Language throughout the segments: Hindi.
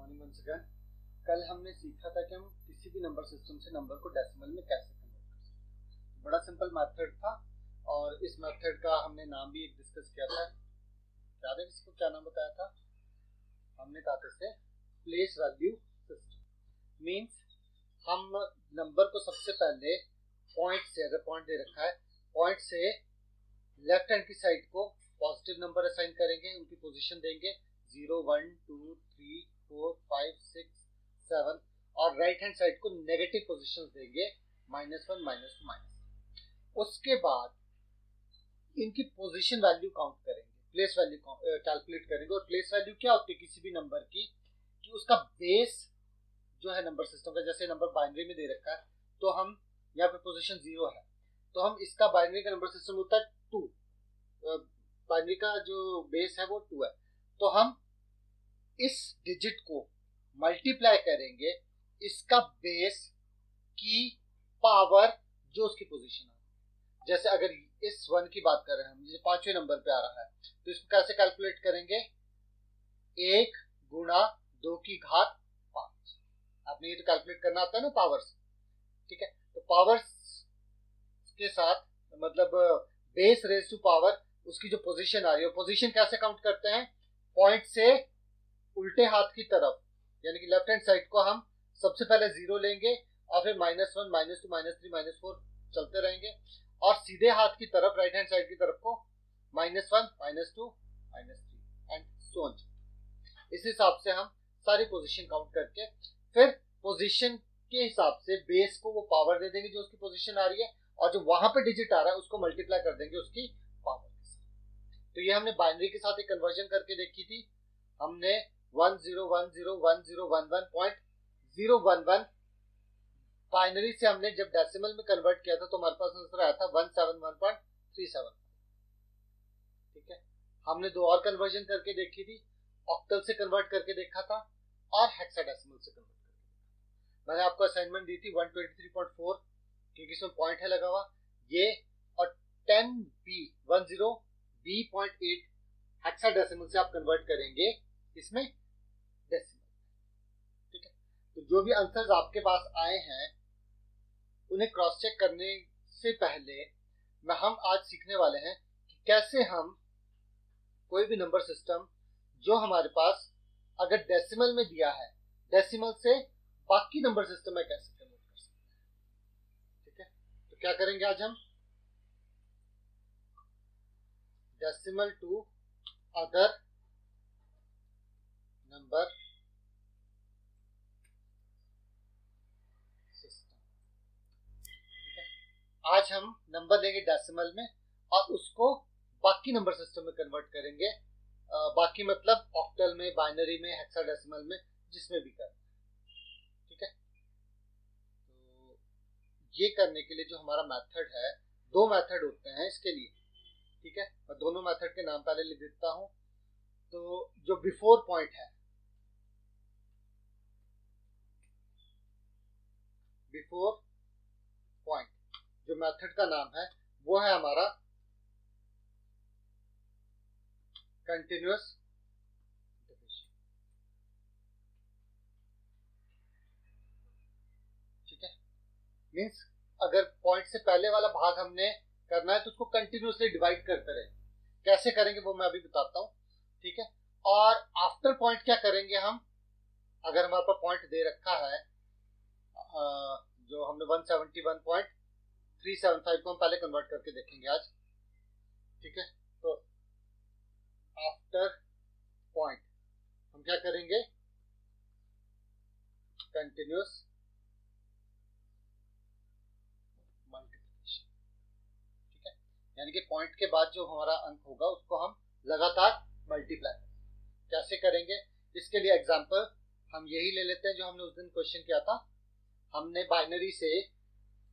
Morning once again. कल हमने सीखा था कि हम किसी भी नंबर सिस्टम से नंबर को डेसिमल में कैसे कन्वर्ट कर सकते हैं। बड़ा सिंपल मेथड था और इस मेथड का हमने नाम भी एक डिस्कस किया था। याद है इसको क्या नाम बताया था? हमने कहा था इसे प्लेस वैल्यू सिस्टम। मींस हम नंबर को सबसे पहले पॉइंट से, अगर पॉइंट दे रखा है, पॉइंट से लेफ्ट हैंड की साइड को पॉजिटिव नंबर असाइन करेंगे, उनकी पोजीशन देंगे 0 1 2 3 4 5 6 7 और राइट हैंड साइड को नेगेटिव पोजीशंस देंगे -1 -2 -। उसके बाद इनकी पोजीशन वैल्यू काउंट करेंगे, प्लेस वैल्यू कैलकुलेट करेंगे। और प्लेस वैल्यू क्या होती है किसी भी नंबर की, कि उसका बेस जो है नंबर सिस्टम का, जैसे नंबर बाइनरी में दे रखा है तो हम यहाँ पे पोजीशन 0 है तो हम इसका बाइनरी का नंबर सिस्टम होता है 2, बाइनरी का जो बेस है वो 2 है, तो हम इस डिजिट को मल्टीप्लाई करेंगे इसका बेस की पावर जो उसकी पोजीशन है। जैसे अगर इस 1 की बात कर रहे हैं हम, जैसे 5वें नंबर पे आ रहा है तो इसको कैसे कैलकुलेट करेंगे? 1 गुणा 2 की घात 5। आपने ये तो कैलकुलेट करना आता है ना पावर्स, ठीक है। तो पावर्स के साथ मतलब बेस रेज टू पावर उसकी जो पोजीशन आ रही है, पोजीशन कैसे काउंट करते हैं? पॉइंट से उल्टे हाथ की तरफ, यानी कि लेफ्ट हैंड साइड को हम सबसे पहले 0 लेंगे और फिर -1 -2 -3 -4 चलते रहेंगे, और सीधे हाथ की तरफ राइट हैंड साइड की तरफ को -1 -2 -3 एंड सो ऑन। इस हिसाब से हम सारी पोजीशन काउंट करके फिर पोजीशन के हिसाब से बेस को वो पावर दे देंगे जो उसकी पोजीशन आ रही है, और जो वहां पे डिजिट आ रहा है उसको मल्टीप्लाई कर देंगे उसकी पावर के साथ। तो ये हमने बाइनरी के साथ एक कन्वर्जन करके देखी थी। हमने 10101011.011 बाइनरी से हमने जब डेसिमल में कन्वर्ट किया था तो हमारे पास आंसर आया था 171.37। ठीक है, हमने दो और कन्वर्जन करके देखी थी, ऑक्टल से कन्वर्ट करके देखा था और हेक्साडेसिमल से कन्वर्ट करके देखा था। मैंने आपको असाइनमेंट दी थी 123.4 क्योंकि इसमें पॉइंट है लगा हुआ ये, और 10B10B.8 हेक्साडेसिमल से आप कन्वर्ट करेंगे इसमें डेसिमल। ठीक है, तो जो भी आंसर्स आपके पास आए हैं उन्हें क्रॉस चेक करने से पहले हम आज सीखने वाले हैं कि कैसे हम कोई भी नंबर सिस्टम जो हमारे पास अगर डेसिमल में दिया है, डेसिमल से बाकी नंबर सिस्टम में कैसे कन्वर्ट कर सकते हैं। ठीक है, तो क्या करेंगे आज हम? Decimal to other number system. ठीक है, आज हम नंबर लेंगे डेसिमल में और उसको बाकी नंबर सिस्टम में कन्वर्ट करेंगे। बाकी मतलब ऑक्टल में, बाइनरी में, हेक्साडेसिमल में, जिसमें भी करें। ठीक है, तो ये करने के लिए जो हमारा मेथड है, दो मेथड होते हैं इसके लिए। ठीक है, मैं दोनों मेथड के नाम पहले लिख देता हूं। तो जो बिफोर पॉइंट है, बिफोर पॉइंट जो मेथड का नाम है वो है हमारा कंटिन्यूअस डिविजन। ठीक है, मींस अगर पॉइंट से पहले वाला भाग हमने करना है तो उसको कंटिन्यूअसली डिवाइड करते रहे। कैसे करेंगे वो मैं अभी बताता हूं। ठीक है, और आफ्टर पॉइंट क्या करेंगे हम? अगर हमारे पास पॉइंट दे रखा है जो हमने 171.375 को हम पहले कन्वर्ट करके देखेंगे आज। ठीक है, तो आफ्टर पॉइंट हम क्या करेंगे? Continuous multiplication. ठीक है, यानी कि पॉइंट के बाद जो हमारा अंक होगा उसको हम लगातार मल्टीप्लाई करेंगे। कैसे करेंगे? इसके लिए एग्जांपल हम यही ले लेते हैं जो हमने उस दिन क्वेश्चन किया था। हमने बाइनरी से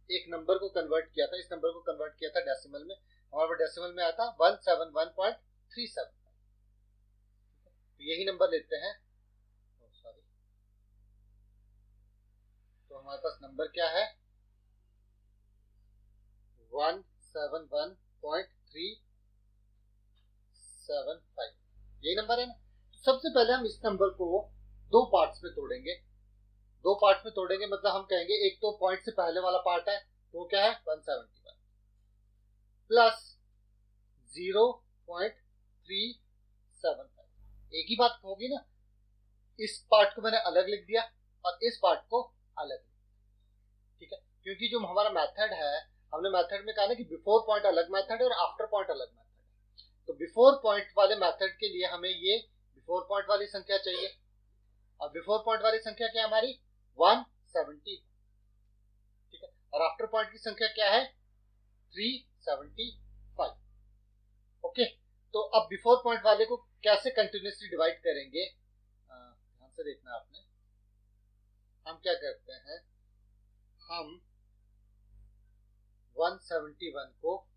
एक नंबर को कन्वर्ट किया था, इस नंबर को कन्वर्ट किया था डेसिमल में। हमारे डेसिमल में आया था 171.375। तो यही नंबर लेते हैं, सॉरी, तो हमारे पास नंबर क्या है? 171.375, यही नंबर है ना। सबसे पहले हम इस नंबर को दो पार्ट्स में तोड़ेंगे। दो पार्ट्स में तोड़ेंगे मतलब हम कहेंगे एक तो पॉइंट से पहले वाला पार्ट है वो क्या है 171 प्लस 0.375। एक ही बात होगी ना, इस पार्ट को मैंने अलग लिख दिया और इस पार्ट को अलग, ठीक है, क्योंकि जो हमारा मेथड है, हमने मेथड में कहा ना कि बिफोर पॉइंट अलग मेथड है और आफ्टर पॉइंट अलग मेथड है। तो बिफोर पॉइंट वाले मेथड के लिए हमें ये बिफोर पॉइंट वाली संख्या चाहिए और बिफोर पॉइंट वाली संख्या क्या है हमारी 170, ठीक है, और आफ्टर पॉइंट की संख्या क्या है 375। ओके, तो अब बिफोर पॉइंट वाले को कैसे कंटिन्यूसली डिवाइड करेंगे, ध्यान से देखना आपने। हम क्या करते हैं, हम 171 को,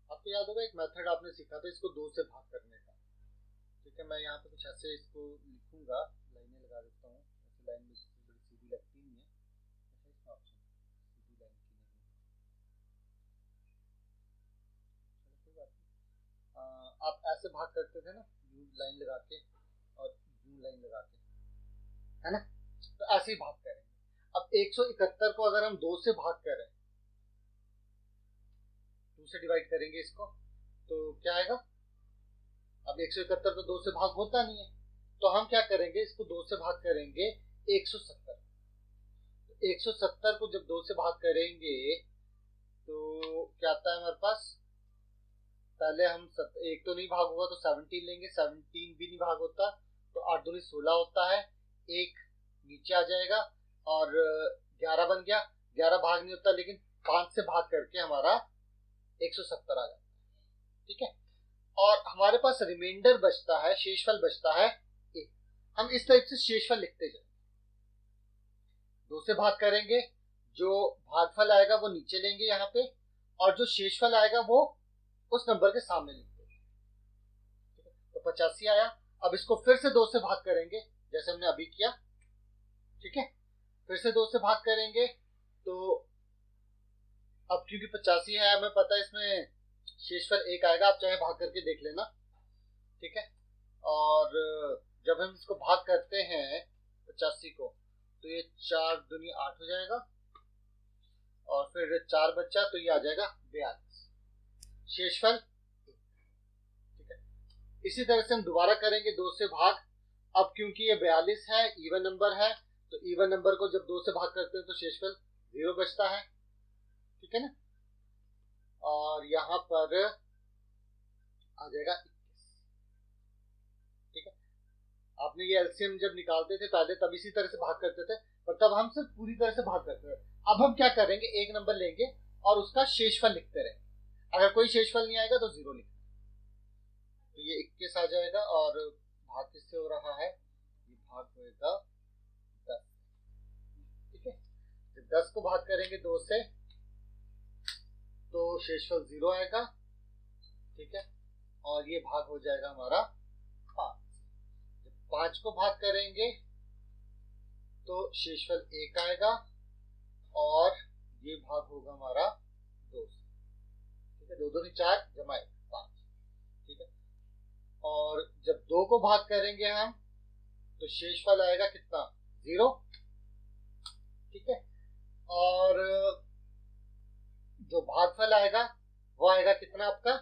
आपको याद होगा एक मेथड आपने सीखा था इसको 2 से भाग करने का, ठीक है, मैं यहाँ पे कुछ ऐसे इसको लिखूंगा, लाइनें लगा देता हूँ, ऐसे लाइन में बड़ी सीधी लगती नहीं है, इसमें ऑप्शन सीधी लाइन की नहीं है, आप ऐसे भाग करते थे ना, यू लाइन लगा के और यू लाइन लगा के, है ना, तो ऐसे ही भाग करेंगे। अब 171 को अगर हम 2 से भाग करें, 2 से डिवाइड करेंगे इसको, तो क्या आएगा, अब 171 तो 2 से भाग होता नहीं है, तो हम क्या करेंगे, इसको 2 से भाग करेंगे 170। 170 को जब 2 से भाग करेंगे तो क्या आता है हमारे पास, पहले हम एक तो नहीं भाग होगा तो 17 लेंगे, 17 भी नहीं भाग होता तो 8 दूनी 16 होता है, एक नीचे आ जाएगा और 11 बन गया, 11 भाग नहीं होता लेकिन 5 से भाग करके हमारा 170 आ जाता है, ठीक है, और हमारे पास रिमाइंडर बचता है, शेषफल बचता है 1। हम इस टाइप से शेषफल लिखते जाएंगे, 2 से भाग करेंगे, जो भागफल आएगा वो नीचे लेंगे यहाँ पे, और जो शेषफल आएगा वो उस नंबर के सामने लिखते हैं, तो 85 आया। अब इसको फिर से 2 से भाग करेंगे जैसे हमने अभी किया, ठीक है, फिर से 2 से भाग करेंगे, तो अब क्योंकि 85 है हमें पता है इसमें शेषफल 1 आएगा, आप चाहे भाग करके देख लेना, ठीक है, और जब हम इसको भाग करते हैं 85 को तो ये 4 दूनी 8 हो जाएगा और फिर 4 बच्चा तो ये आ जाएगा 42, शेषफल, ठीक है। इसी तरह से हम दोबारा करेंगे 2 से भाग, अब क्योंकि ये 42 है, इवन नंबर है, तो इवन नंबर को जब 2 से भाग करते हैं तो शेषफल 0 बचता है, ठीक है ना, और यहां पर आ जाएगा 21, ठीक है। आपने ये एलसीएम जब निकालते थे पहले तब इसी तरह से भाग करते थे, पर तब हम सिर्फ पूरी तरह से भाग करते थे। अब हम क्या करेंगे, एक नंबर लेंगे और उसका शेषफल लिखते रहेंगे, अगर कोई शेषफल नहीं आएगा तो 0 लिखना, तो ये 21 आ जाएगा और भाग किससे हो रहा है, ये भाग होगा 10, ठीक है। जब 10 को भाग करेंगे 2 से तो शेषफल 0 आएगा, ठीक है, और ये भाग हो जाएगा हमारा 5। जब 5 को भाग करेंगे तो शेषफल 1 आएगा और ये भाग होगा हमारा 2 से, ठीक है, 2 दूनी 4 जमा 1 5, ठीक है, और जब 2 को भाग करेंगे हम तो शेषफल आएगा कितना 0, ठीक है, और जो भागफल आएगा वो आएगा कितना आपका,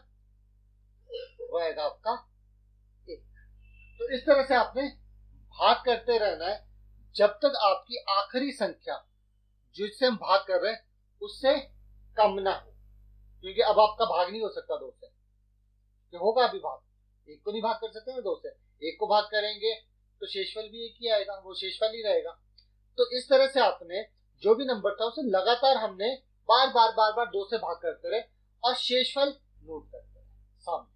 वो आएगा आपका 1। तो इस तरह से आपने भाग करते रहना है जब तक आपकी आखिरी संख्या जिससे हम भाग कर रहे हैं उससे कम ना हो, क्योंकि अब आपका भाग नहीं हो सकता 2 से, जो होगा अभी भाग, 1 को नहीं भाग कर सकते ना 2 से, 1 को भाग करेंगे तो शेषफल भी 1 ही आएगा, वो शेषफल ही रहेगा। तो इस तरह से आपने जो भी नंबर था उसे लगातार हमने बार बार 2 से भाग करते रहे और शेषफल नोट करते रहे सामने।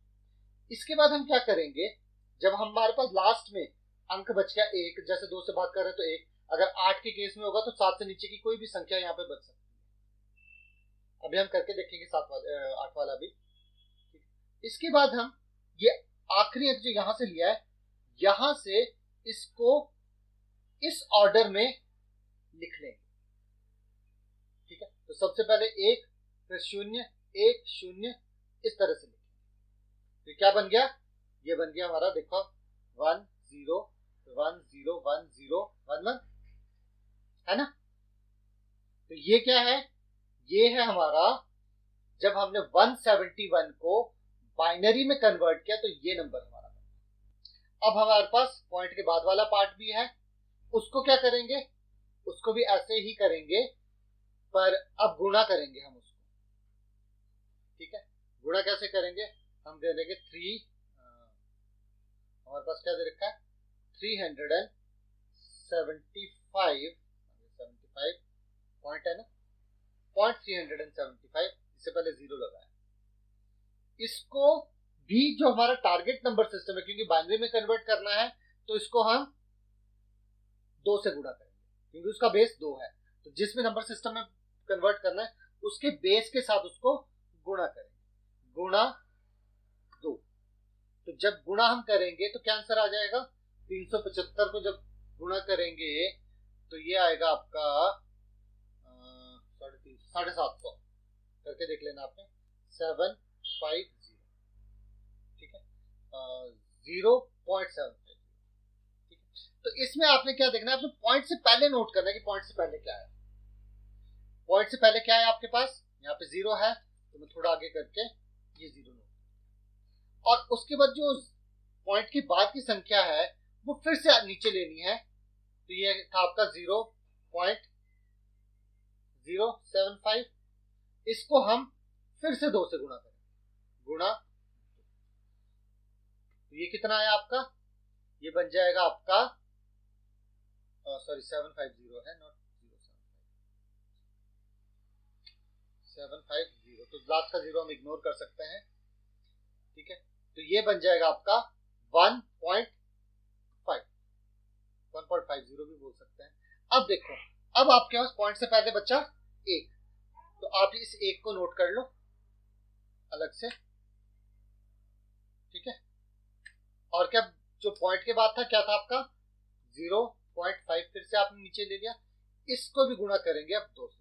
इसके बाद हम क्या करेंगे, जब हमारे पास लास्ट में अंक बच गया 1, जैसे 2 से भाग कर रहे तो 1, अगर 8 के केस में होगा तो 7 से नीचे की कोई भी संख्या यहाँ पे बच सकती है। अभी हम करके देखेंगे 8 वाला भी। इसके बाद हम ये आखिरी अंक जो यहां से लिया है, यहां से इसको इस ऑर्डर में लिख लेंगे, ठीक है। तो सबसे पहले 1 फिर 0 1 0 इस तरह से लिखेंगे, तो क्या बन गया, ये बन गया हमारा, देखो 1 0 1 0 1 1011 है ना। तो ये क्या है, ये है हमारा, जब हमने 171 को बाइनरी में कन्वर्ट किया तो ये नंबर हमारा। अब हमारे पास पॉइंट के बाद वाला पार्ट भी है, उसको क्या करेंगे, उसको भी ऐसे ही करेंगे, पर अब गुणा करेंगे हम उसको। ठीक है, गुणा कैसे करेंगे, हम दे देंगे 3, हमारे पास क्या दे रखा है 375 पॉइंट है ना, पॉइंट 375, इससे पहले 0 लगाया। इसको भी जो हमारा टारगेट नंबर सिस्टम है, क्योंकि बाइनरी में कन्वर्ट करना है तो इसको हम 2 से गुणा करेंगे, क्योंकि उसका बेस 2 है। तो जिसमें नंबर सिस्टम में कन्वर्ट करना है उसके बेस के साथ उसको गुणा करेंगे, गुणा 2। तो जब गुणा हम करेंगे तो क्या आंसर आ जाएगा, 375 को जब गुणा करेंगे तो ये आएगा आपका 750 करके देख लेना आपने, 750, ठीक है, 0.7। ठीक है, तो इसमें आपने क्या देखना है, आपने पॉइंट से पहले नोट करना है कि पॉइंट से पहले क्या है। पॉइंट से पहले क्या है आपके पास, यहाँ पे 0 है, तो मैं थोड़ा आगे करके ये 0 नोट, और उसके बाद जो पॉइंट के बाद की संख्या है वो फिर से नीचे लेनी है। तो ये था आपका 0.075, इसको हम फिर से 2 से गुणा करें, गुणा, तो ये कितना है आपका, ये बन जाएगा आपका, सॉरी 750 है, नॉट 750, तो लास्ट का 0 हम इग्नोर कर सकते हैं। ठीक है, तो ये बन जाएगा आपका 1.50 भी बोल सकते हैं। अब देखो, अब आपके पास पॉइंट से पहले बचा 1, तो आप इस 1 को नोट कर लो अलग से। ठीक है, और क्या जो पॉइंट के बाद था क्या था आपका 0.5, फिर से आपने नीचे ले लिया, इसको भी गुणा करेंगे अब 2 से।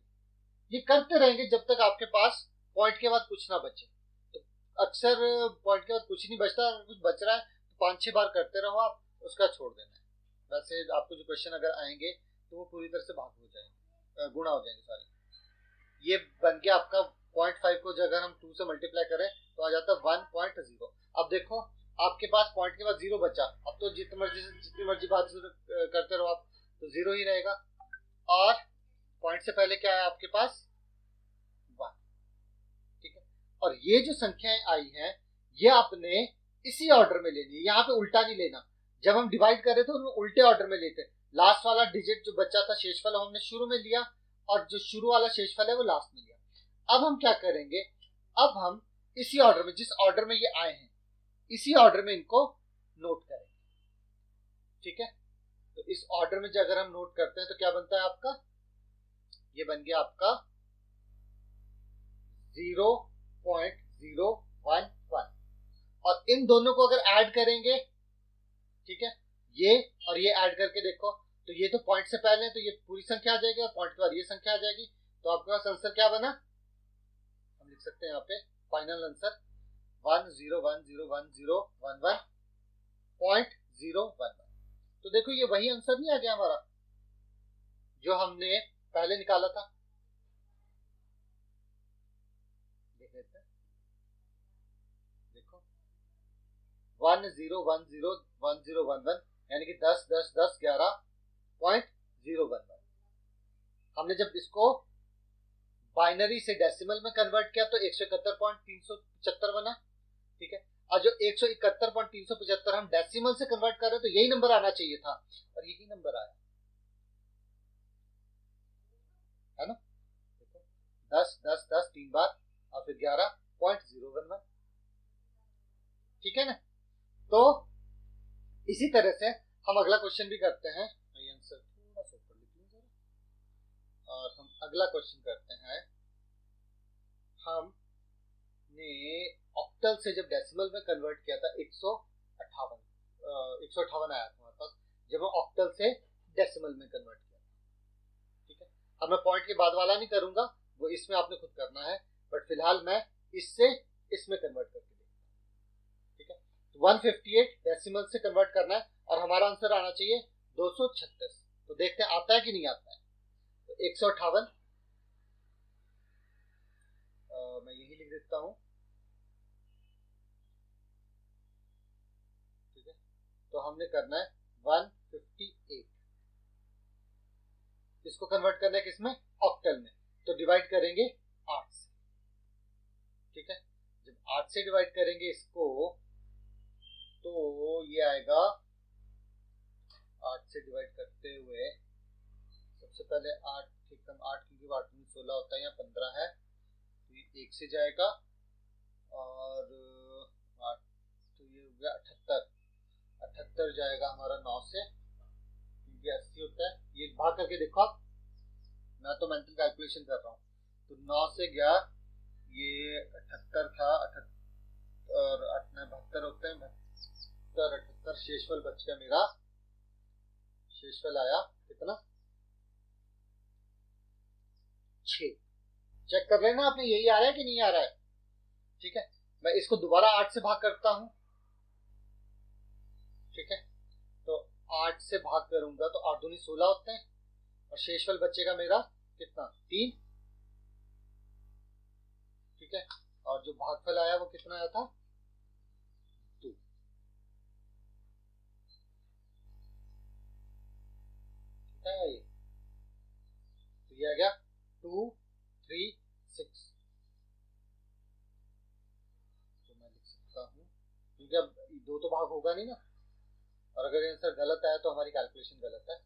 ये करते रहेंगे जब तक आपके पास पॉइंट के बाद कुछ ना बचे। तो अक्सर पॉइंट के बाद कुछ नहीं बचता, अगर कुछ बच रहा है तो 5-6 बार करते रहो आप, उसका छोड़ देना है। वैसे आपको जो क्वेश्चन अगर आएंगे तो वो पूरी तरह से भाग हो जाएंगे, गुणा हो जाएंगे सारे। ये बन गया आपका 0.5 को अगर हम 2 से मल्टीप्लाई करें तो आ जाता है 1.0। अब देखो आपके पास पॉइंट के बाद 0 बचा, अब तो जितनी मर्जी बात करते रहो आप, तो 0 ही रहेगा। और पॉइंट से पहले क्या है आपके पास 1। ठीक है, और ये जो संख्याएं आई हैं ये आपने इसी ऑर्डर में लेनी है, यहाँ पे उल्टा नहीं लेना। जब हम डिवाइड कर रहे थे उन्हें उल्टे ऑर्डर में लेते, लास्ट वाला डिजिट जो बचा था शेषफल हमने शुरू में लिया, और जो शुरू वाला शेषफल है वो लास्ट में लिया। अब हम क्या करेंगे, अब हम इसी ऑर्डर में, जिस ऑर्डर में ये आए हैं इसी ऑर्डर में इनको नोट करेंगे। ठीक है, तो इस ऑर्डर में अगर हम नोट करते हैं तो क्या बनता है आपका, ये बन गया आपका 0.011, और इन दोनों को अगर ऐड करेंगे, ठीक है, ये और ये ऐड करके देखो, तो ये तो पॉइंट से पहले है तो ये पूरी संख्या आ जाएगी, और पॉइंट के बाद ये संख्या आ जाएगी। तो आपके पास आंसर क्या बना, हम लिख सकते हैं यहाँ पे फाइनल आंसर 1010111.011। तो देखो ये वही आंसर नहीं आ गया हमारा जो हमने पहले निकाला था। देख लेते हैं, देखो 10101011, यानी कि 10101011.011। हमने जब इसको बाइनरी से डेसिमल में कन्वर्ट किया तो 171.375 बना। ठीक है, और जो 171.375 हम डेसिमल से कन्वर्ट कर रहे हैं तो यही नंबर आना चाहिए था, और यही नंबर आया है ना। देखो 10 10 10 3 बार और फिर 11.011। ठीक है ना, तो इसी तरह से हम अगला क्वेश्चन भी करते हैं। आंसर थोड़ा सा ऊपर लिख लीजिए, और हम अगला क्वेश्चन करते हैं। हमने ऑक्टल से जब डेसिमल में कन्वर्ट किया था 158 आया था हमारे पास, जब हम ऑक्टल से डेसिमल में कन्वर्ट किया। ठीक है, अब मैं पॉइंट के बाद वाला नहीं करूंगा, वो इसमें आपने खुद करना है, बट फिलहाल मैं इससे इसमें कन्वर्ट करके देखता हूं। ठीक है, तो 158 डेसिमल से कन्वर्ट करना है और हमारा आंसर आना चाहिए 236। तो देखते हैं आता है कि नहीं आता है। तो 158 मैं यही लिख देता हूं, ठीक है। तो हमने करना है 158, इसको कन्वर्ट करना है किसमें, ऑक्टल में। तो डिवाइड करेंगे 8 से, ठीक है। जब 8 से डिवाइड करेंगे इसको तो ये आएगा, 8 से डिवाइड करते हुए सबसे पहले 8 ठीक 8 क्योंकि 8 में 16 होता है, यहाँ 15 है, तो ये 1 से जाएगा और 8 तो ये हो गया 78, 78 जाएगा हमारा 9 से क्योंकि 80 होता है। ये भाग करके देखो आप, मैं तो मेंटल कैलकुलेशन कर रहा हूँ। तो 9 से गया, ये 78 था, 78 और 8 9 72 होते हैं, 72 78 शेषफल बच गया मेरा, शेषफल आया कितना 6। चेक कर लेना आपने, यही आ रहा है कि नहीं आ रहा है, ठीक है। मैं इसको दोबारा 8 से भाग करता हूं, ठीक है। तो 8 से भाग करूंगा तो 8 दूनी 16 होते हैं और शेषफल बचेगा मेरा कितना 3, ठीक है। और जो भागफल आया वो कितना आया था 2, ठीक है। ये तो ये आ गया 2 3 6। तो मैं लिख सकता हूं क्योंकि अब 2 तो भाग होगा नहीं ना, और अगर आंसर गलत आया तो हमारी कैलकुलेशन गलत है।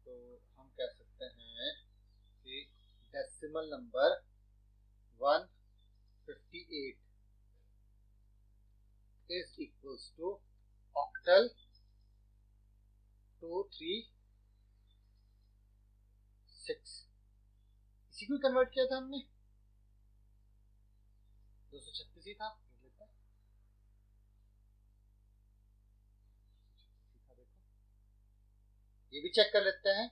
तो हम कह सकते हैं कि decimal number 158 is equals to octal 236। इसी को कन्वर्ट किया था हमने, 236 ही था, देखो ये भी चेक कर लेते हैं।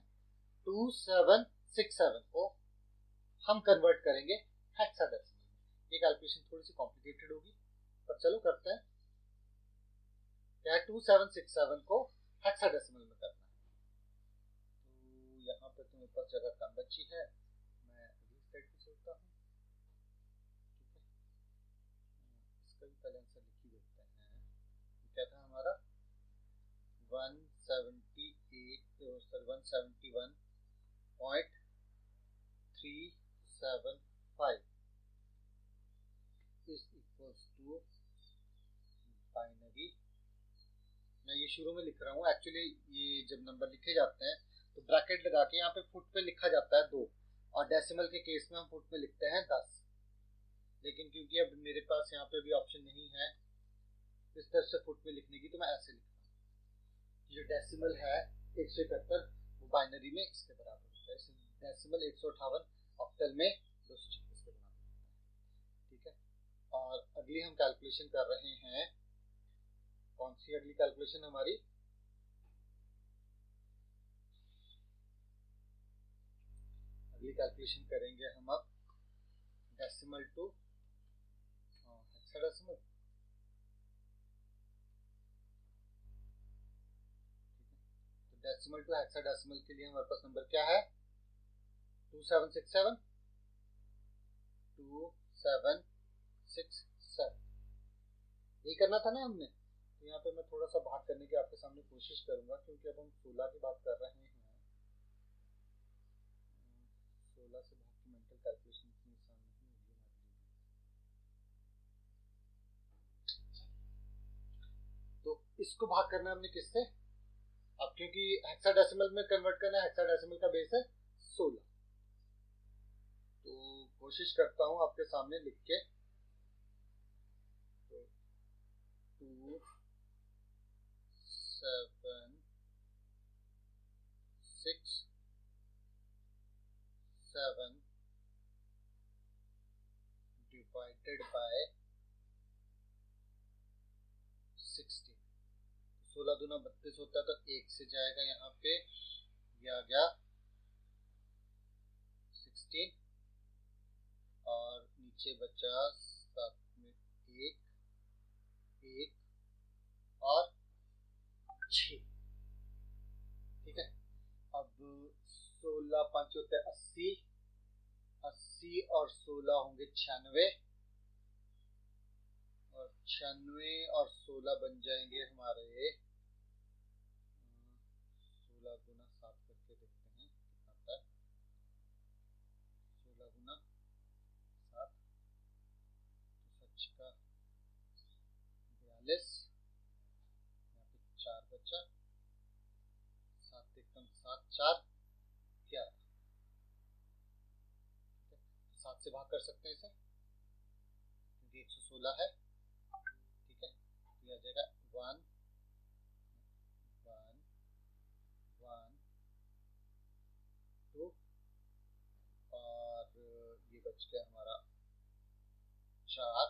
2767 को हम कन्वर्ट करेंगे हेक्साडेसिमल। ये कैलकुलेशन थोड़ी सी कॉम्प्लिकेटेड होगी पर चलो करते हैं। क्या है 2767 को हेक्साडेसिमल में करना है। तो यहाँ पे तो मेरे पास जगह कम बची है, मैं अगली स्लाइड पे चलता हूँ, ठीक है। इसका भी पहले आंसर लिख ही देते हैं। क्या था हमारा 171.375 is equals to बाइनरी। मैं ये शुरू में लिख रहा हूँ, एक्चुअली ये जब नंबर लिखे जाते हैं तो ब्रैकेट लगा के यहाँ पे फुट पे लिखा जाता है 2 और डेसिमल के केस में हम फुट में लिखते हैं 10। लेकिन क्योंकि अब मेरे पास यहाँ पे भी ऑप्शन नहीं है इस तरह से फुट में लिखने की, तो मैं ऐसे लिखता हूँ। जो डेसिमल है 171 वो बाइनरी में इसके बराबर होता है, डेसिमल 158 ऑक्टल में 236 के बराबर होता है, ठीक है। और अगली हम कैलकुलेशन कर रहे हैं, कौन सी अगली कैलकुलेशन हमारी, अगली कैलकुलेशन करेंगे हम अब decimal to hexadecimal, decimal to hexadecimal के लिए हमारे पास नंबर क्या है 2767 2767, यही करना था ना हमने। तो यहाँ पे मैं थोड़ा सा भाग करने की आपके सामने कोशिश करूंगा क्योंकि अब हम 16 की बात कर रहे हैं। 16 से भाग की मेंटल कैलकुलेशन इतनी आसान नहीं होगी हमारे लिए। तो इसको भाग करना है हमने किससे, अब क्योंकि हेक्साडेसिमल में कन्वर्ट करना है, हेक्साडेसिमल का बेस है 16। तो कोशिश करता हूं आपके सामने लिख के, तो 2 7 6 7 डिवाइडेड बाय 16। 16 दूना 32 होता है, तो 1 से जाएगा यहाँ पे, ये आ गया 16 और नीचे बचा 7 में 1 1 और 6। 16 5 होते 80, 80 और 16 होंगे 96, और 96 और 16 बन जाएंगे हमारे 16 गुना 7 करके देखते हैं कितना आता है। 16 गुना 7 तो सच का 42, यहाँ पे 4 बचा, 7 एकदम 7 4 11, 7 से भाग कर सकते हैं इसे क्योंकि 116 है। ठीक है, तो यह आ जाएगा 1 1 1 2, और ये बच गया हमारा 4,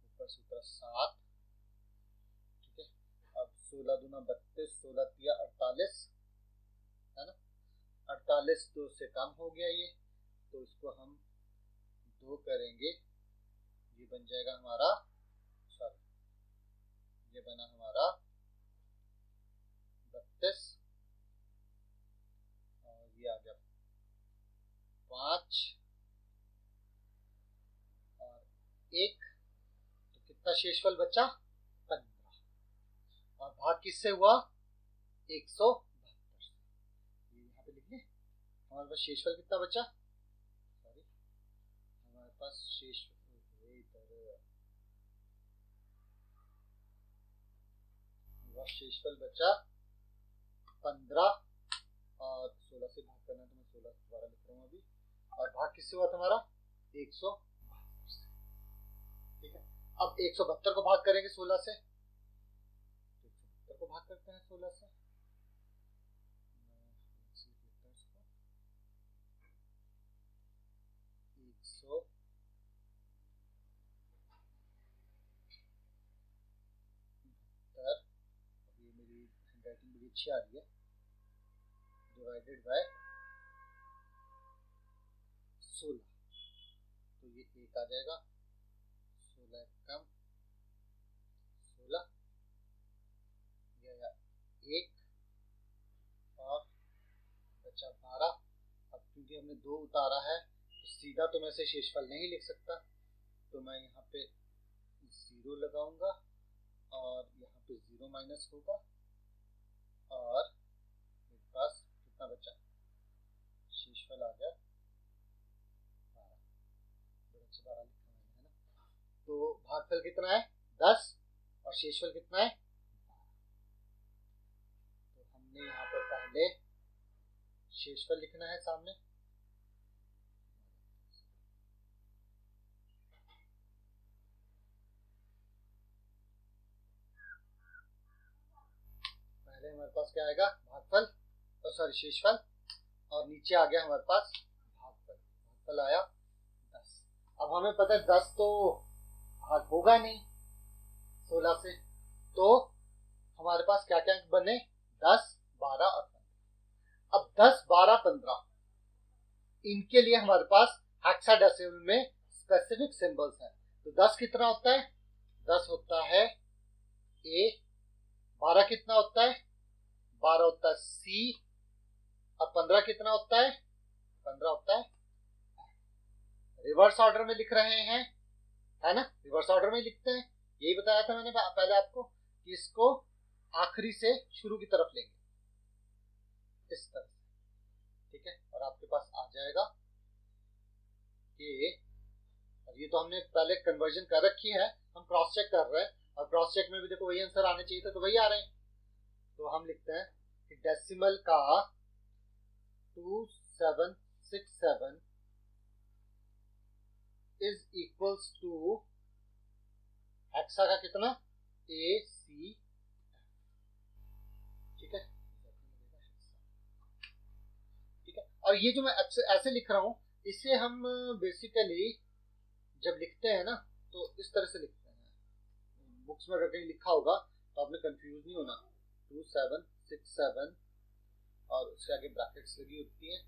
ऊपर से उतरा 7। ठीक है, अब 16 दूना 32, 16 तिया 48, है ना। 48 2 से कम हो गया ये, तो इसको हम 2 करेंगे, ये बन जाएगा हमारा, सॉरी ये बना हमारा 32, और ये आ गया 5 और 1, तो कितना शेषफल बचा 15, और भाग किससे हुआ 172 से। ये यहाँ पे लिख लें, हमारे पास शेषफल कितना बचा, सॉरी हमारे पास शेषफल बचा 15, और 16 से भाग करना है तो मैं 16 दोबारा लिख रहा हूँ अभी, और भाग किससे हुआ तुम्हारा 172 से। ठीक है, अब 172 को भाग करेंगे 16 से, 172 को भाग करते हैं 16 से, 100 ये मेरी हैंडराइटिंग बड़ी अच्छी आ रही है, डिवाइडेड बाय 16, तो ये 1 आ जाएगा, 16 कम 16, यह 1 और बचा 12। अब क्योंकि हमने 2 उतारा है तो सीधा तो मैं से शेषफल नहीं लिख सकता, तो मैं यहाँ पे 0 लगाऊंगा, और यहाँ पे 0 माइनस होगा, और मेरे पास कितना बचा शेषफल आ गया 12, बड़े अच्छे 12 लिखा मैंने, है ना। तो भागफल कितना है 10 और शेषफल कितना है 12, तो हमने यहाँ पर पहले शेषफल लिखना है सामने, पहले हमारे पास क्या आएगा भागफल, तो सॉरी शेषफल, और नीचे आ गया हमारे पास भागफल, भागफल आया 10। अब हमें पता है 10 तो भाग होगा नहीं 16 से, तो हमारे पास क्या क्या अंक बने 10 12 और 15। अब 10 12 15 इनके लिए हमारे पास हेक्साडेसिमल में स्पेसिफिक सिंबल्स हैं। तो 10 कितना होता है 10 होता है ए, 12 कितना होता है 12 होता है सी, और 15 कितना होता है 15 होता है, रिवर्स ऑर्डर में लिख रहे हैं, है ना, रिवर्स ऑर्डर में लिखते हैं, यही बताया था मैंने पहले आपको कि इसको आखिरी से शुरू की तरफ लेंगे इस तरह से। ठीक है, और आपके पास आ जाएगा कि, और ये तो हमने पहले कन्वर्जन कर रखी है, हम क्रॉस चेक कर रहे हैं, और क्रॉस चेक में भी देखो वही आंसर आने चाहिए थे, तो वही आ रहे हैं। तो हम लिखते हैं कि डेसिमल का 2767 इज इक्वल्स टू हेक्सा का कितना ए सी, ठीक है। ठीक है, और ये जो मैं ऐसे लिख रहा हूं, इसे हम बेसिकली जब लिखते हैं ना तो इस तरह से लिखते हैं, बुक्स में अगर कहीं लिखा होगा तो आपने कंफ्यूज नहीं होना, 2767 और उसके आगे ब्रैकेट्स लगी होती हैं।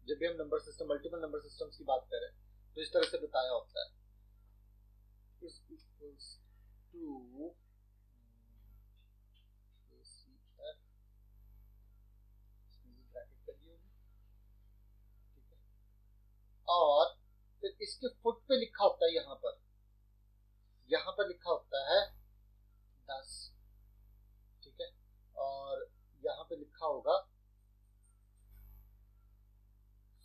जब भी हम number system multiple number systems की बात करें तो इस तरह से बताया होता है, इज इक्वल्स टू ब्रैकेट लगी होगी, इसके फुट पे लिखा होता है, यहाँ पर लिखा होता है 10, ठीक है, और यहाँ पे लिखा होगा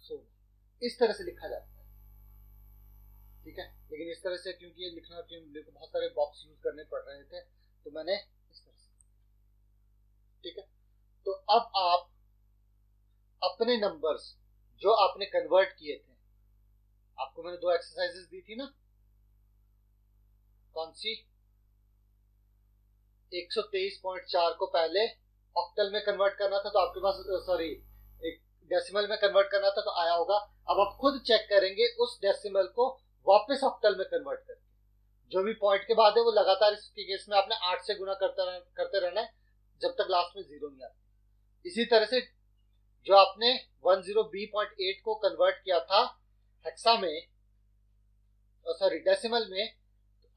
16। इस तरह से लिखा जाता है, ठीक है। लेकिन इस तरह से क्योंकि ये लिखना, मेरे को बहुत सारे बॉक्स यूज करने पड़ रहे थे, तो मैंने इस तरह से, ठीक है। तो अब आप अपने नंबर्स जो आपने कन्वर्ट किए थे, आपको मैंने 2 एक्सरसाइजेस दी थी ना, कौन सी, 123.4 को पहले ऑक्टल में कन्वर्ट करना था, तो आपके पास, सॉरी, एक डेसिमल में कन्वर्ट करना था, तो आया होगा। अब आप खुद चेक करेंगे उस डेसिमल को वापस ऑक्टल में कन्वर्ट करके, जो भी पॉइंट के बाद है वो लगातार, इसके केस में आपने 8 से गुना करते रहना है जब तक लास्ट में 0 नहीं आता। इसी तरह से जो आपने 10b.8 को कन्वर्ट किया था हेक्सा में, सॉरी डेसिमल में,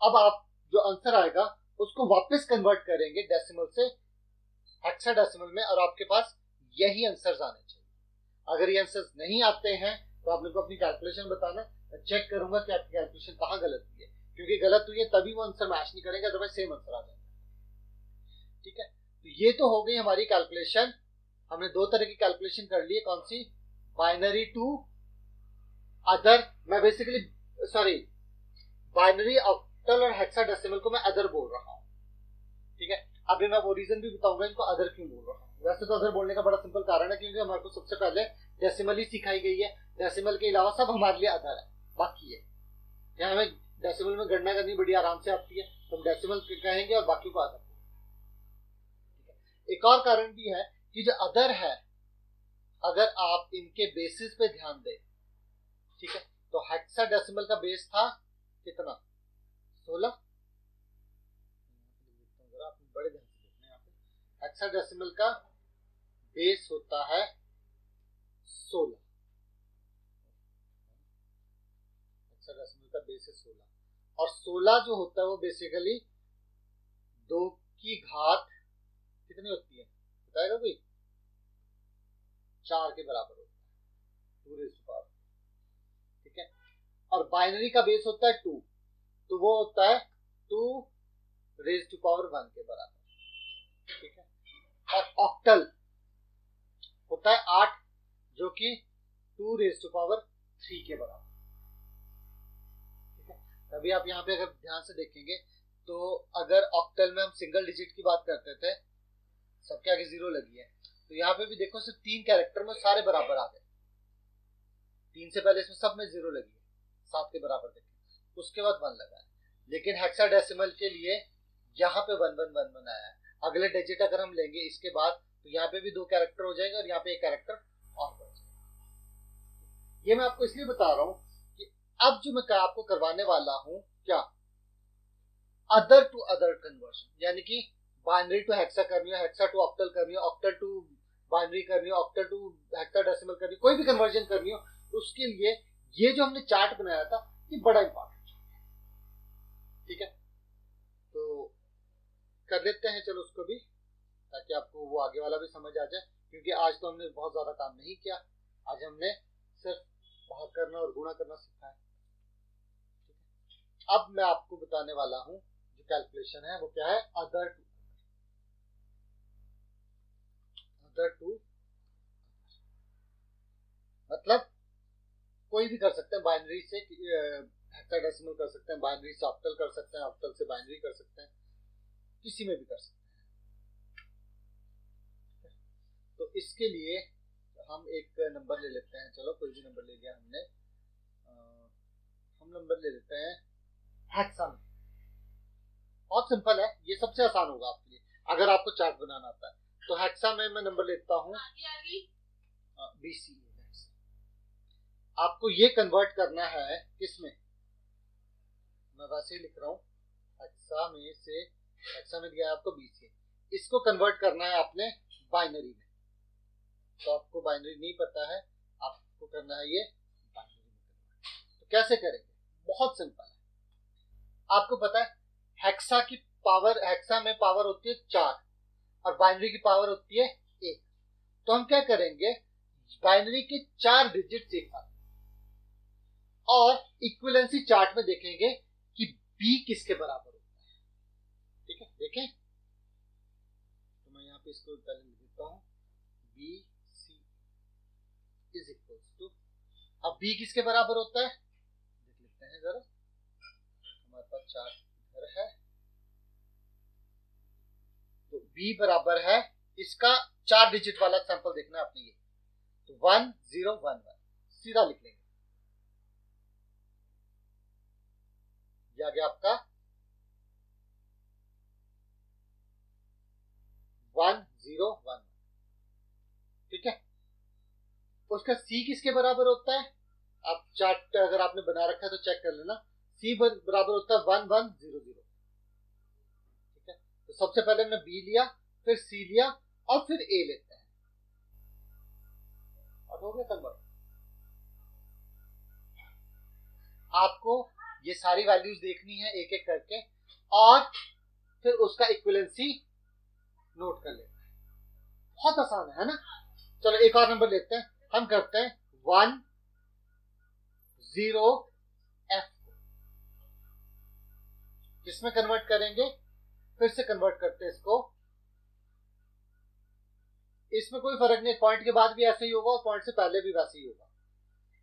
अब आप जो आंसर आएगा उसको वापस कन्वर्ट करेंगे डेसिमल से हेक्साडेसिमल में, और आपके पास यही आंसर्स आने चाहिए। अगर ये आंसर्स नहीं आते हैं तो आपने को अपनी कैलकुलेशन बताना, मैं चेक करूंगा कि आपकी कैलकुलेशन कहाँ गलत हुई है, क्योंकि गलत हुई है तभी वो आंसर मैच नहीं करेंगे, अदरवाइज सेम आंसर आ जाएगा, ठीक है। तो ये तो हो गई हमारी कैलकुलेशन। हमने 2 तरह की कैलकुलेशन कर ली है, कौन सी, बाइनरी टू अदर, मैं बेसिकली, सॉरी, बाइनरी ऑक्टल और हेक्साडेसिमल को मैं अदर बोल रहा हूँ, ठीक है। अभी मैं वो रीजन भी बताऊंगा इनको अदर क्यों बोल रहा हूँ। वैसे तो अदर बोलने का बड़ा सिंपल कारण है, क्योंकि हमारे को सबसे पहले डेसिमल ही सिखाई गई है, डेसिमल के अलावा सब हमारे लिए अदर है, बाकी है। यहाँ हमें डेसिमल में गणना करनी बड़ी आराम से आती है, तो हम डेसिमल कहेंगे और बाकी को अदर। एक और कारण भी है कि जो अदर है, अगर आप इनके बेसिस पे ध्यान दें, ठीक है, तो हेक्साडेसिमल का बेस था कितना, 16, बड़े ध्यान से देखना, यहाँ पे हेक्साडेसिमल का बेस होता है 16, हेक्साडेसिमल का बेस है 16, और 16 जो होता है वो बेसिकली 2 की घात कितनी होती है, बताएगा कोई, 4 के बराबर होता है, 2 रेज़ टू पावर, ठीक है। और बाइनरी का बेस होता है 2, तो वो होता है 2 रेज़ टू पावर 1 के बराबर, ठीक है। और ऑक्टल होता है 8, जो कि 2 रेज़ टू पावर 3 के बराबर, ठीक है। तभी आप यहाँ पे अगर ध्यान से देखेंगे तो अगर ऑक्टल में हम सिंगल डिजिट की बात करते थे, सबके आगे 0 लगी है, तो यहाँ पे भी देखो सिर्फ 3 कैरेक्टर में सारे बराबर आ गए, 3 से पहले इसमें सब में 0 लगी है, 7 के बराबर देखें, उसके बाद 1 लगा है। लेकिन हेक्साडेसिमल के लिए यहाँ पे 1 1 1 1 आया है। अगले डिजिट अगर हम लेंगे इसके बाद, तो यहाँ पे भी 2 कैरेक्टर हो जाएगा और यहाँ पे 1 कैरेक्टर और बढ़ जाएगा। ये मैं आपको इसलिए बता रहा हूँ कि अब जो मैं आपको करवाने वाला हूँ, क्या, अदर टू अदर कन्वर्शन, यानी कि बाइनरी टू हेक्सा करनी हो, हेक्सा टू ऑक्टल करनी हो, ऑक्टल टू बाइनरी करनी हो, ऑक्टल टू हेक्साडेसिमल करनी हो, कोई भी कन्वर्जन करनी हो, उसके लिए ये जो हमने चार्ट बनाया था ये बड़ा इंपॉर्टेंट है, ठीक है। तो कर लेते हैं, चलो उसको भी, ताकि आपको वो आगे वाला भी समझ आ जाए, क्योंकि आज तो हमने बहुत ज्यादा काम नहीं किया, आज हमने सिर्फ भाग करना और गुणा करना सीखा है, ठीक है। अब मैं आपको बताने वाला हूं जो कैलकुलेशन है वो क्या है, अदर टू, मतलब कोई भी कर सकते हैं, बाइनरी से हेक्साडेसिमल कर सकते हैं, बाइनरी से ऑक्टल कर सकते हैं, ऑक्टल से बाइनरी कर सकते हैं, किसी में भी कर सकते हैं। तो इसके लिए हम एक नंबर ले लेते हैं, चलो कोई भी नंबर ले लिया हमने, हम नंबर ले लेते हैं हेक्सा में। बहुत सिंपल है, ये सबसे आसान होगा आपके लिए अगर आपको चार्ट बनाना आता है। तो हेक्सा में मैं नंबर लेता हूँ BC। आपको ये कन्वर्ट करना है किसमें, मैं वैसे ही लिख रहा हूँ, हेक्सा में से, हेक्सा में दिया है आपको BC, इसको कन्वर्ट करना है आपने बाइनरी में। तो आपको बाइनरी नहीं पता है, आपको करना है ये बाइनरी में। तो कैसे करेंगे, बहुत सिंपल है। आपको पता है हेक्सा की पावर, हेक्सा में पावर होती है 4 और बाइनरी की पावर होती है 1। तो हम क्या करेंगे, बाइनरी के 4 डिजिट एक साथ, और इक्विवेलेंसी चार्ट में देखेंगे कि बी किसके बराबर होता है। ठीक है, देखें तो मैं यहाँ पे इसको पहले लिख देता हूँ, B C is equal to, अब बी किसके बराबर होता है देख लेते हैं जरा। हमारे पास चार्ट इधर है, तो बी बराबर है, इसका 4 डिजिट वाला सैंपल देखना है आपने, ये तो 1011 सीधा लिख लेंगे, ये आ गया आपका 1011। ठीक है, उसका सी किसके बराबर होता है, आप चार्ट अगर आपने बना रखा है तो चेक कर लेना, सी बराबर होता है 1100। ठीक है, तो सबसे पहले हमने बी लिया, फिर सी लिया और फिर ए लेते हैं, और हो गया कन्वर्ट। आपको ये सारी वैल्यूज देखनी है एक एक करके, और फिर उसका इक्विवेलेंसी नोट कर लेना है, बहुत आसान है ना। चलो एक और नंबर लेते हैं, हम करते हैं 10f, किसमें कन्वर्ट करेंगे, फिर से कन्वर्ट करते हैं इसको, इसमें कोई फर्क नहीं, पॉइंट के बाद भी ऐसे ही होगा और पॉइंट से पहले भी वैसे ही होगा।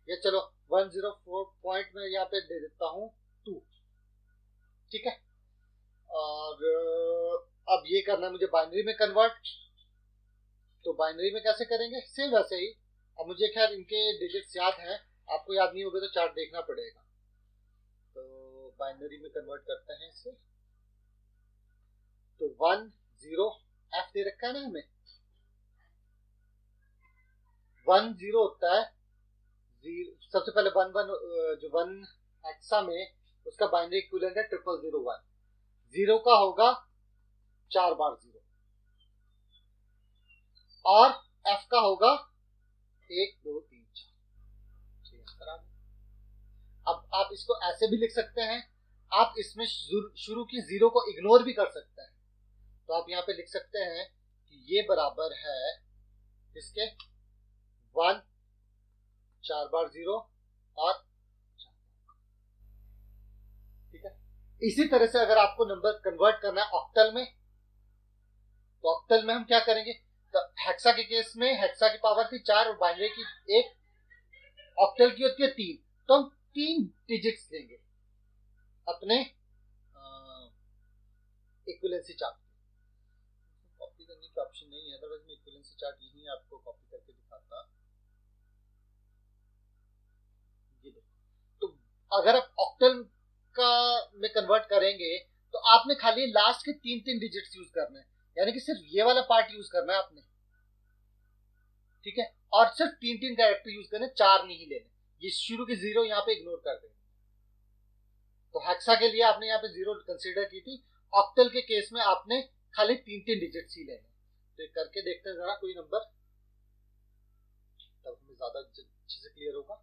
ये चलो 104 पॉइंट में यहाँ पे दे देता हूं 2। ठीक है, और अब ये करना है मुझे बाइनरी में कन्वर्ट, तो बाइनरी में कैसे करेंगे, सेम वैसे ही। अब मुझे खैर इनके डिजिट्स याद हैं, आपको याद नहीं होगा तो चार्ट देखना पड़ेगा। तो बाइनरी में कन्वर्ट करते हैं इसे, तो 10f दे रखा है ना हमें, 10 होता है, सबसे पहले 11 जो 1 हेक्सा में उसका बाइनरी इक्विवेलेंट है 0001, 0 का होगा 4 बार 0, और f का होगा 1 2 3 4। अब आप इसको ऐसे भी लिख सकते हैं, आप इसमें शुरू की 0 को इग्नोर भी कर सकते हैं, तो आप यहाँ पे लिख सकते हैं कि ये बराबर है इसके 1 4 बार 0 और 4। ठीक है, इसी तरह से अगर आपको नंबर कन्वर्ट करना है ऑक्टल में, तो ऑक्टल में हम क्या करेंगे, तो हेक्सा के केस में हेक्सा की पावर थी 4 और बाइनरी की 1, ऑक्टल की होती है 3, तो हम 3 डिजिट्स लेंगे अपने इक्विवेलेंसी चार्ट। कॉपी करने की ऑप्शन नहीं है, अदरवाइज मैं इक्विवेलेंसी चार्ट यही आपको कॉपी करके दिखाता। ये देखो, तो अगर आप ऑक्टल का में कन्वर्ट करेंगे तो आपने खाली लास्ट के 3 डिजिट्स यूज करने हैं, यानी कि सिर्फ ये वाला पार्ट यूज करना है आपने। ठीक है, और सिर्फ 3 कैरेक्टर यूज करने, 4 नहीं लेने, ये शुरू की 0 यहाँ पे इग्नोर कर देंगे। तो हेक्सा के लिए आपने यहाँ पे 0 कंसीडर की थी, ऑक्टल के केस में आपने खाली 3 डिजिट्स ही लेने। तो करके देखते हैं जरा कोई नंबर, तब हमें ज्यादा अच्छे से क्लियर होगा।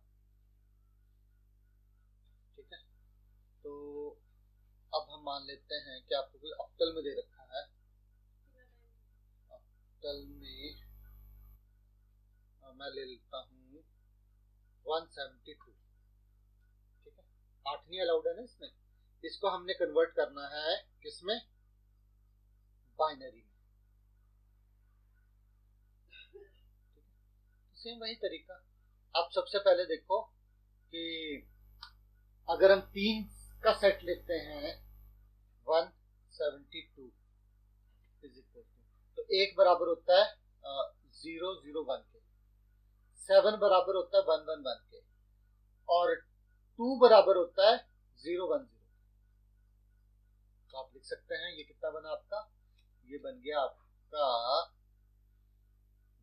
ठीक है, तो अब हम मान लेते हैं कि आपको कोई ऑक्टल में दे रखा है, ऑक्टल में मैं ले लेता हूँ 172। ठीक है, 8 नहीं अलाउड है ना इसमें, इसको हमने कन्वर्ट करना है किसमें, बाइनरी में। सेम वही तरीका, आप सबसे पहले देखो कि अगर हम 3 का सेट लेते हैं 172 इज इक्वल टू, तो 1 बराबर होता है 001 के, 7 बराबर होता है 111 के, और 2 बराबर होता है 010। तो आप लिख सकते हैं ये कितना बना आपका, ये बन गया आपका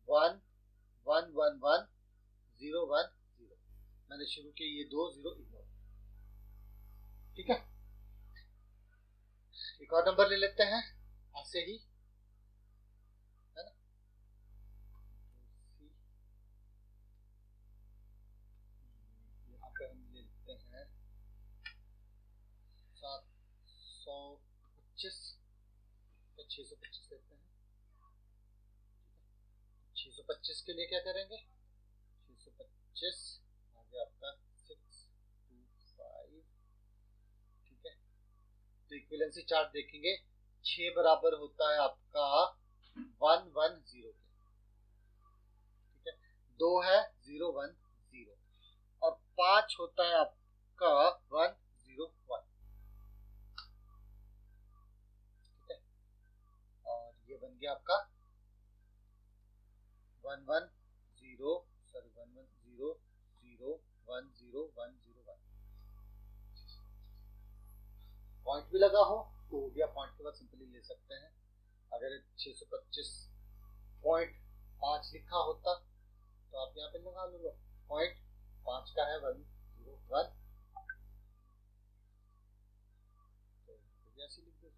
111010। मैंने शुरू किए ये 2 0 इग्नोर। ठीक है, एक और नंबर ले लेते हैं ऐसे ही, है ना, यहाँ पे हम ले लेते हैं 725 या 625 लेते हैं। 625 के लिए क्या करेंगे, 625 आ गया आपका 6 2 तो इक्विवेलेंसी चार्ट देखेंगे 6 बराबर होता है आपका 110 के, ठीक है। 2 है 010 और 5 होता है आपका 101, ठीक है। और ये बन गया आपका 110 सॉरी 1100101। पॉइंट भी लगा हो तो हो गया, पॉइंट के बाद सिंपली ले सकते हैं। अगर 625.5 लिखा होता तो आप यहाँ पे लगा लो, पॉइंट 5 का है 101, तो ऐसे लिख दो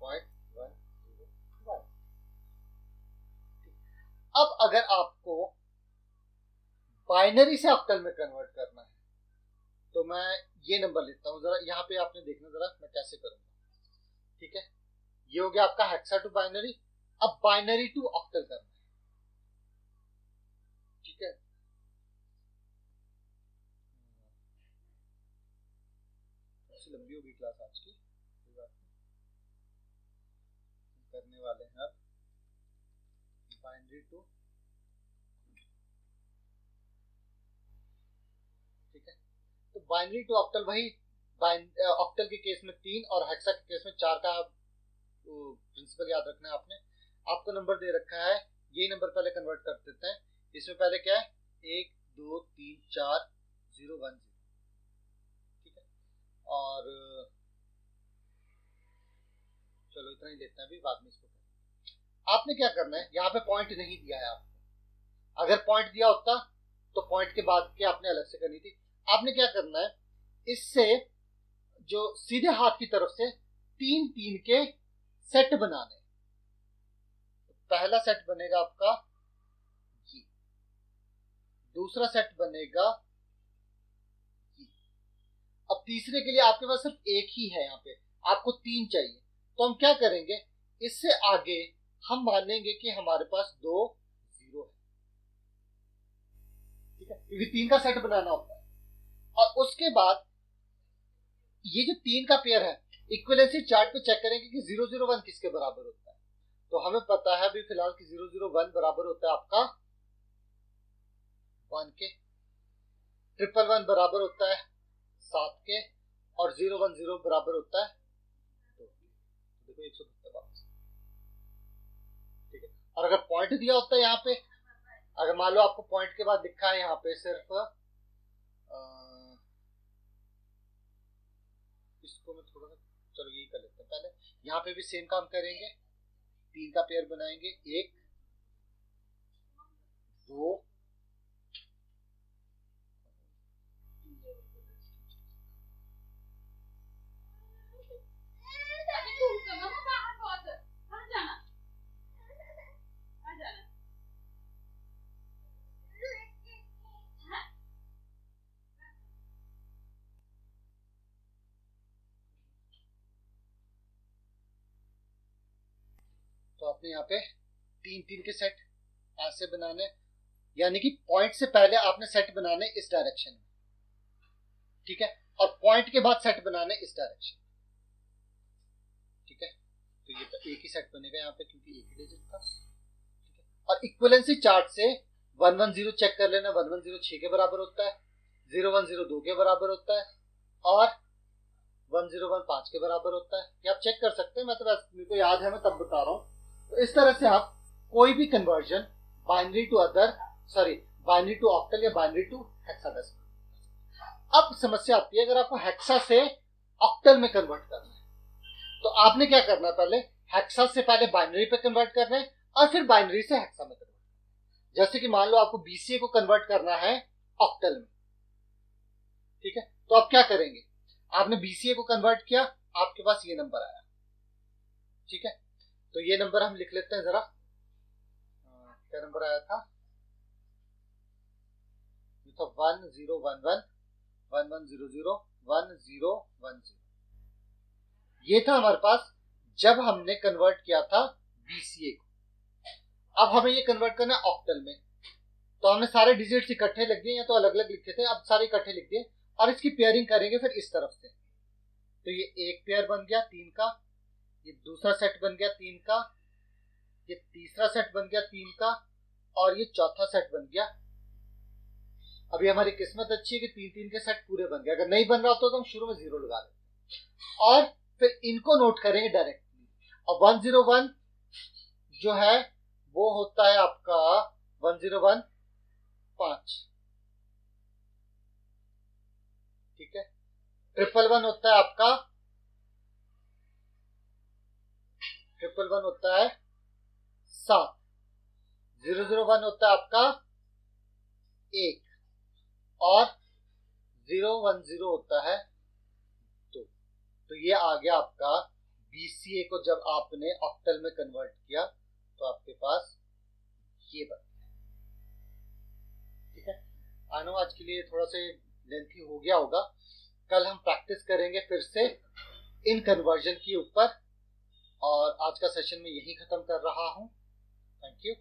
पॉइंट 101। अब अगर आपको बाइनरी से ऑक्टल में कन्वर्ट करना है तो मैं ये नंबर लेता हूं, जरा यहाँ पे आपने देखना जरा मैं कैसे करूंगा, ठीक है। ये हो गया आपका हेक्सा टू बाइनरी। अब बाइनरी टू ऑक्टल करना है, ठीक है। लंबी होगी क्लास आज की, करने वाले हैं अब बाइनरी टू, ठीक है। तो बाइनरी टू ऑक्टल वही ऑक्टल के केस में 3 और हेक्सा के केस में 4 का प्रिंसिपल याद रखना है आपने। आपको नंबर दे रखा है, ये नंबर पहले कन्वर्ट कर देते हैं। इसमें पहले क्या है 1 2 3 4 0 1 0, ठीक है। और चलो इतना ही लेते हैं अभी, बाद में इसको आपने क्या करना है, यहाँ पे पॉइंट नहीं दिया है आपको। अगर पॉइंट दिया होता तो पॉइंट के बाद के आपने अलग से करनी थी। आपने क्या करना है, इससे जो सीधे हाथ की तरफ से 3 3 के सेट बनाने। तो पहला सेट बनेगा आपका ये, दूसरा सेट बनेगा ये। अब तीसरे के लिए आपके पास सिर्फ एक ही है, यहाँ पे आपको 3 चाहिए। तो हम क्या करेंगे, इससे आगे हम मानेंगे कि हमारे पास 2 0 है, ठीक है, क्योंकि 3 का सेट बनाना होता है। और उसके बाद ये जो 3 का पेयर है, इक्विवेलेंसी चार्ट पे चेक करेंगे कि 001 किसके बराबर होता है। तो हमें पता है अभी फिलहाल कि 001 बराबर होता है आपका 1 के, 111 बराबर होता है 7 के, और 010 बराबर होता है 2 के। देखो 170 वापस, ठीक है। और अगर पॉइंट दिया होता है यहाँ पे, अगर मान लो आपको पॉइंट के बाद लिखा है यहाँ पे सिर्फ इसको मैं थोड़ा सा, चलो यही कर लेते हैं पहले। यहाँ पे भी सेम काम करेंगे, 3 का पेयर बनाएंगे, 1 2 तो आपने यहाँ पे 3 3 के सेट ऐसे बनाने, यानी कि पॉइंट से पहले आपने सेट बनाने इस डायरेक्शन में, ठीक है, और पॉइंट के बाद सेट बनाने इस डायरेक्शन, ठीक है। तो ये तो एक ही सेट बनेगा यहाँ पे क्योंकि एक ही डिजिट था, ठीक है। और इक्विवेलेंसी चार्ट से 110 चेक कर लेना, 110 6 के बराबर होता है, 010 2 के बराबर होता है, और 101 5 के बराबर होता है। ये आप चेक कर सकते हैं, मैं तो बस मेरे को याद है मैं तब बता रहा हूँ। तो इस तरह से आप कोई भी conversion binary to binary to octal या बाइनरी टू हेक्साडेसिमल। अब समस्या आती है, अगर आपको हेक्सा से ऑक्टल में कन्वर्ट करना है तो आपने क्या करना है, पहले हेक्सा से पहले बाइनरी पे कन्वर्ट करना है और फिर बाइनरी से हेक्सा में कन्वर्ट करना है। जैसे कि मान लो आपको बीसीए को कन्वर्ट करना है ऑक्टल में, ठीक है। तो आप क्या करेंगे, आपने बीसीए को कन्वर्ट किया, आपके पास ये नंबर आया, ठीक है। तो ये नंबर हम लिख लेते हैं जरा, क्या नंबर आया था, ये था 1011 1100 1010। ये था हमारे पास जब हमने कन्वर्ट किया था बीसीए को। अब हमें ये कन्वर्ट करना है ऑक्टल में, तो हमने सारे डिजिट्स इकट्ठे लिख दिए, या तो अलग अलग लिखे थे, अब सारे इकट्ठे लिख दिए और इसकी पेयरिंग करेंगे फिर इस तरफ से, तो ये एक पेयर बन गया 3 का, ये दूसरा सेट बन गया 3 का, ये तीसरा सेट बन गया 3 का, और ये चौथा सेट बन गया। अभी हमारी किस्मत अच्छी है कि 3-3 के सेट पूरे बन गए। अगर नहीं बन रहा तो हम शुरू में 0 लगा देते और फिर इनको नोट करेंगे डायरेक्टली। और 101 जो है वो होता है आपका 101 5, ठीक है। 111 होता है आपका 111 होता है 7, 001 होता है आपका 1 और 010 होता है 2। तो ये आ गया आपका BCA को जब आपने ऑक्टल में कन्वर्ट किया तो आपके पास ये बन गया, ठीक है। आई नो आज के लिए थोड़ा सा लेंथी हो गया होगा। कल हम प्रैक्टिस करेंगे फिर से इन कन्वर्जन के ऊपर, और आज का सेशन में यही खत्म कर रहा हूं। Thank you.